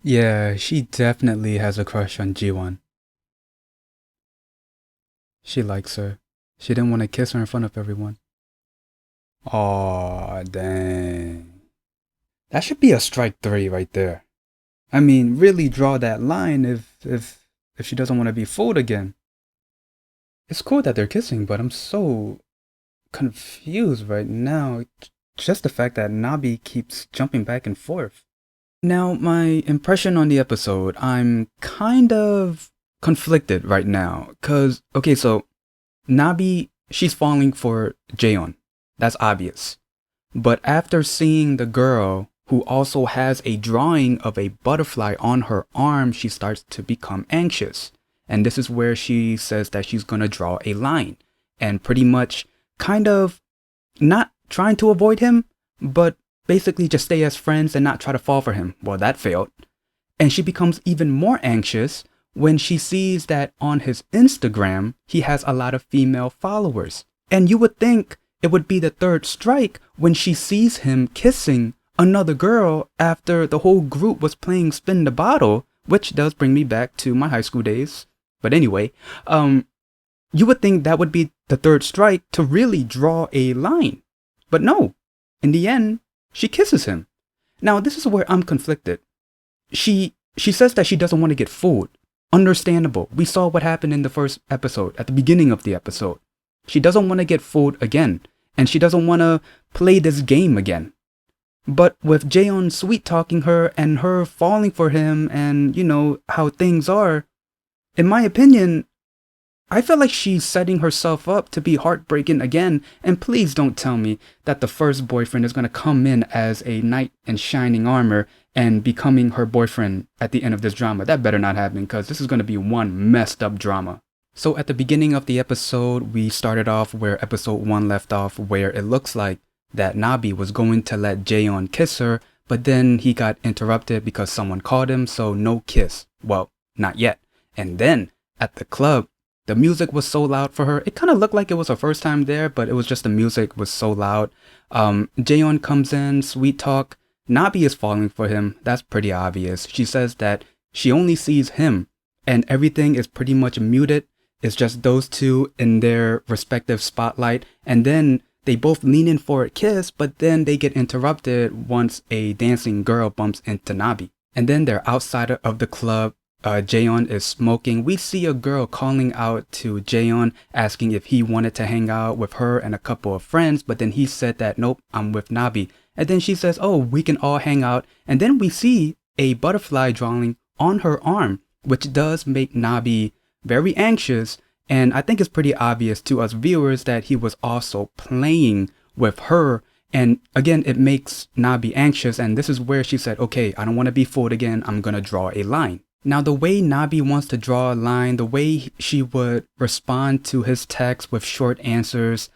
Yeah, she definitely has a crush on Ji Wan. She likes her. She didn't want to kiss her in front of everyone. Aw, dang. That should be a strike three right there. I mean, really draw that line if she doesn't want to be fooled again. It's cool that they're kissing, but I'm so confused right now. Just the fact that Nabi keeps jumping back and forth. Now, my impression on the episode, I'm kind of conflicted right now. Cause, okay, so Nabi, she's falling for Jaeon. That's obvious. But after seeing the girl who also has a drawing of a butterfly on her arm, she starts to become anxious. And this is where she says that she's gonna draw a line. And pretty much kind of not trying to avoid him, but basically just stay as friends and not try to fall for him. Well, that failed. And she becomes even more anxious when she sees that on his Instagram, he has a lot of female followers. And you would think it would be the third strike when she sees him kissing another girl after the whole group was playing Spin the Bottle, which does bring me back to my high school days. But anyway, you would think that would be the third strike to really draw a line. But no, in the end, she kisses him. Now, this is where I'm conflicted. She says that she doesn't want to get fooled. Understandable. We saw what happened in the first episode, at the beginning of the episode. She doesn't want to get fooled again, and she doesn't want to play this game again. But with Jaeon sweet talking her and her falling for him and, you know, how things are, in my opinion, I feel like she's setting herself up to be heartbreaking again, and please don't tell me that the first boyfriend is going to come in as a knight in shining armor and becoming her boyfriend at the end of this drama. That better not happen, because this is going to be one messed up drama. So at the beginning of the episode, we started off where episode 1 left off, where it looks like that Nabi was going to let Jaeon kiss her, but then he got interrupted because someone called him, so no kiss. Well, not yet. And then at the club, the music was so loud for her. It kind of looked like it was her first time there, but it was just the music was so loud. Jaeon comes in, sweet talk. Nabi is falling for him. That's pretty obvious. She says that she only sees him and everything is pretty much muted. It's just those two in their respective spotlight. And then they both lean in for a kiss, but then they get interrupted once a dancing girl bumps into Nabi. And then they're outside of the club. Jaeon is smoking. We see a girl calling out to Jaeon, asking if he wanted to hang out with her and a couple of friends, but then he said that, nope, I'm with Nabi. And then she says, oh, we can all hang out. And then we see a butterfly drawing on her arm, which does make Nabi very anxious. And I think it's pretty obvious to us viewers that he was also playing with her. And again, it makes Nabi anxious. And this is where she said, okay, I don't want to be fooled again. I'm going to draw a line. Now, the way Nabi wants to draw a line, the way she would respond to his text with short answers,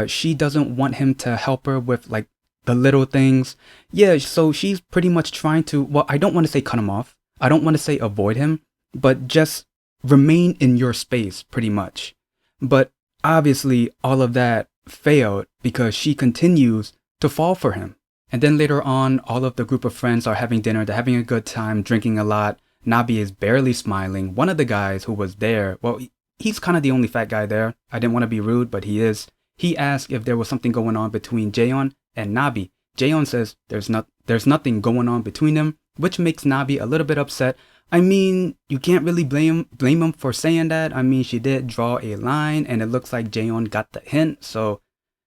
she doesn't want him to help her with like the little things. Yeah, so she's pretty much trying to, well, I don't want to say cut him off. I don't want to say avoid him, but just remain in your space pretty much. But obviously all of that failed because she continues to fall for him. And then later on, all of the group of friends are having dinner. They're having a good time, drinking a lot. Nabi is barely smiling. One of the guys who was there, well, he's kind of the only fat guy there. I didn't want to be rude, but he is. He asked if there was something going on between Jaeon and Nabi. Jaeon says there's nothing going on between them, which makes Nabi a little bit upset. I mean, you can't really blame him for saying that. I mean, she did draw a line, and it looks like Jaeon got the hint. So,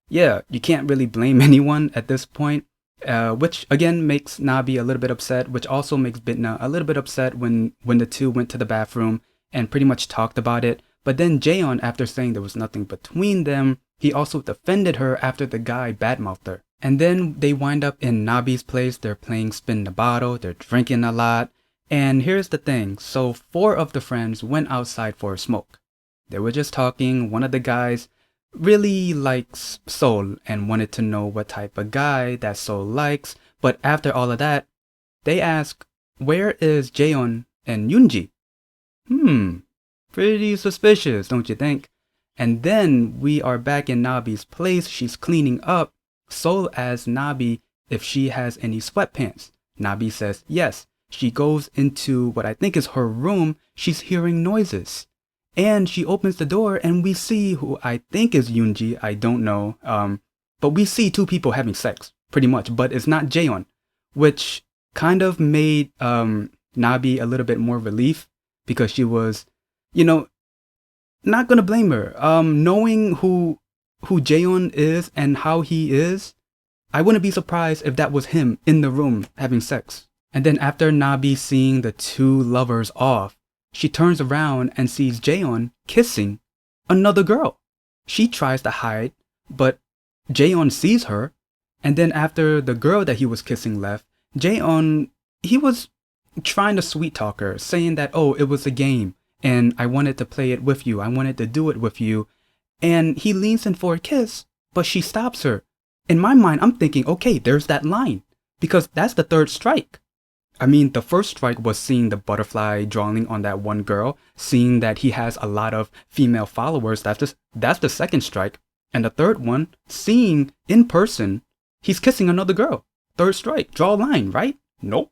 yeah, you can't really blame anyone at this point. Which again makes Nabi a little bit upset, which also makes Bitna a little bit upset when the two went to the bathroom and pretty much talked about it. But then Jaeon, after saying there was nothing between them, he also defended her after the guy badmouthed her. And then they wind up in Nabi's place. They're playing Spin the Bottle. They're drinking a lot. And here's the thing. So 4 of the friends went outside for a smoke. They were just talking. One of the guys really likes Sol and wanted to know what type of guy that Sol likes. But after all of that, they ask, where is Jaeon and Yoonji? Pretty suspicious, don't you think? And then we are back in Nabi's place. She's cleaning up. Sol asks Nabi if she has any sweatpants. Nabi says yes. she goes into what I think is her room. She's hearing noises. And she opens the door and we see who I think is Yoon Ji. I don't know. But we see two people having sex, pretty much. But it's not Jae Eon, which kind of made Na Bi a little bit more relief because she was, you know, not gonna blame her. Knowing who Jae Eon is and how he is, I wouldn't be surprised if that was him in the room having sex. And then after Na Bi seeing the two lovers off, she turns around and sees Jae Eon kissing another girl. She tries to hide, but Jae Eon sees her. And then after the girl that he was kissing left, Jae Eon, he was trying to sweet talk her, saying that, oh, it was a game and I wanted to play it with you. I wanted to do it with you. And he leans in for a kiss, but she stops her. In my mind, I'm thinking, okay, there's that line, because that's the third strike. I mean, the first strike was seeing the butterfly drawing on that one girl, seeing that he has a lot of female followers. That's the second strike. And the third one, seeing in person, he's kissing another girl. Third strike, draw a line, right? Nope.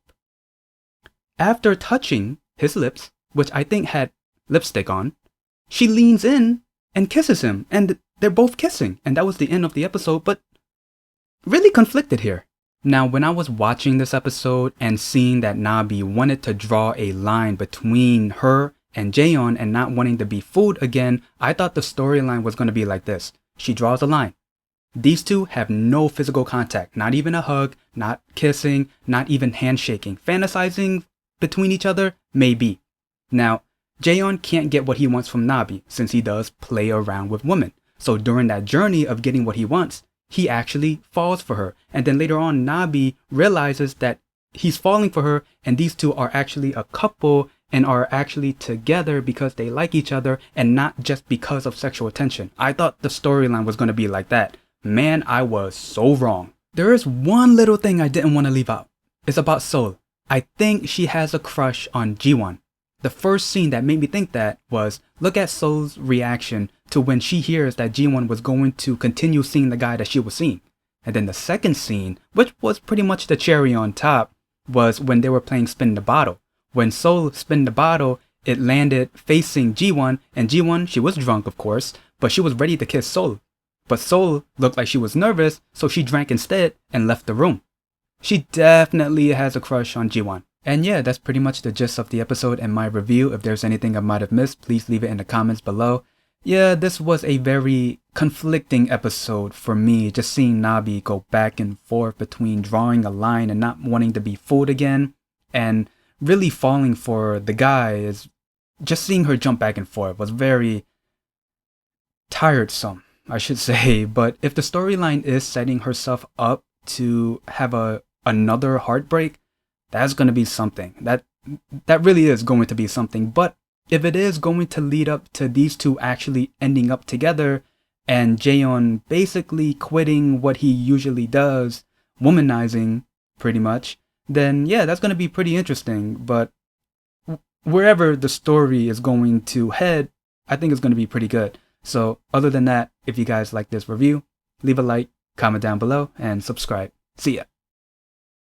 After touching his lips, which I think had lipstick on, she leans in and kisses him. And they're both kissing. And that was the end of the episode, but really conflicted here. Now, when I was watching this episode and seeing that Na Bi wanted to draw a line between her and Jae Eon and not wanting to be fooled again, I thought the storyline was going to be like this. She draws a line. These two have no physical contact, not even a hug, not kissing, not even handshaking. Fantasizing between each other, maybe. Now, Jae Eon can't get what he wants from Na Bi since he does play around with women. So during that journey of getting what he wants, he actually falls for her. And then later on, Na Bi realizes that he's falling for her and these two are actually a couple and are actually together because they like each other and not just because of sexual attention. I thought the storyline was going to be like that. Man, I was so wrong. There is one little thing I didn't want to leave out. It's about Seoul. I think she has a crush on Ji Wan. The first scene that made me think that was, look at Seoul's reaction to when she hears that Ji Wan was going to continue seeing the guy that she was seeing. And then the second scene, which was pretty much the cherry on top, was when they were playing Spin the Bottle. When Seoul spun the bottle, it landed facing Ji Wan, and Ji Wan, she was drunk of course, but she was ready to kiss Seoul. But Seoul looked like she was nervous, so she drank instead and left the room. She definitely has a crush on Ji Wan. And yeah, that's pretty much the gist of the episode and my review. If there's anything I might have missed, please leave it in the comments below. Yeah, this was a very conflicting episode for me, just seeing Na Bi go back and forth between drawing a line and not wanting to be fooled again, and really falling for the guy. Is just seeing her jump back and forth was very tiresome, I should say. But if the storyline is setting herself up to have another heartbreak, that's going to be something. That really is going to be something. But if it is going to lead up to these two actually ending up together and Jae Eon basically quitting what he usually does, womanizing pretty much, then yeah, that's going to be pretty interesting. But wherever the story is going to head, I think it's going to be pretty good. So other than that, if you guys like this review, leave a like, comment down below, and subscribe. See ya.